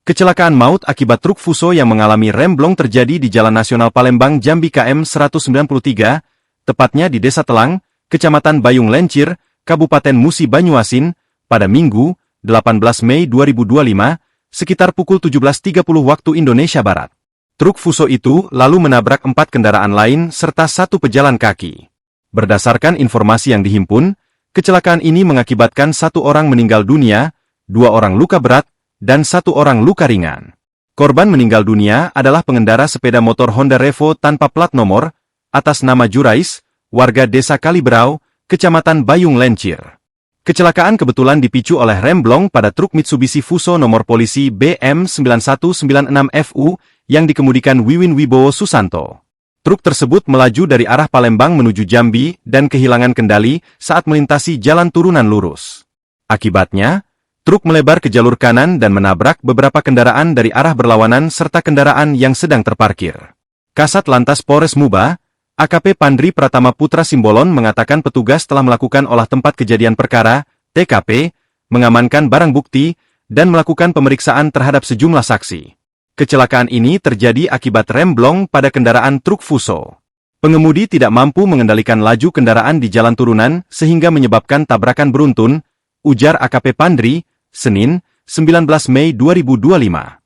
Kecelakaan maut akibat truk Fuso yang mengalami remblong terjadi di Jalan Nasional Palembang Jambi KM 193, tepatnya di Desa Telang, Kecamatan Bayung Lencir, Kabupaten Musi Banyuasin, pada Minggu, 18 Mei 2025, sekitar pukul 17.30 waktu Indonesia Barat. Truk Fuso itu lalu menabrak 4 kendaraan lain serta 1 pejalan kaki. Berdasarkan informasi yang dihimpun, kecelakaan ini mengakibatkan 1 orang meninggal dunia, 2 orang luka berat, dan 1 orang luka ringan. Korban meninggal dunia adalah pengendara sepeda motor Honda Revo tanpa plat nomor, atas nama Jurais, warga Desa Kaliberau, Kecamatan Bayung Lencir. Kecelakaan kebetulan dipicu oleh remblong pada truk Mitsubishi Fuso nomor polisi BM9196FU yang dikemudikan Wiwin Wibowo Susanto. Truk tersebut melaju dari arah Palembang menuju Jambi dan kehilangan kendali saat melintasi jalan turunan lurus. Akibatnya, truk melebar ke jalur kanan dan menabrak beberapa kendaraan dari arah berlawanan serta kendaraan yang sedang terparkir. Kasat Lantas Polres Muba, AKP Pandri Pratama Putra Simbolon mengatakan petugas telah melakukan olah tempat kejadian perkara, TKP, mengamankan barang bukti, dan melakukan pemeriksaan terhadap sejumlah saksi. Kecelakaan ini terjadi akibat remblong pada kendaraan truk Fuso. Pengemudi tidak mampu mengendalikan laju kendaraan di jalan turunan sehingga menyebabkan tabrakan beruntun, ujar AKP Pandri, Senin, 19 Mei 2025.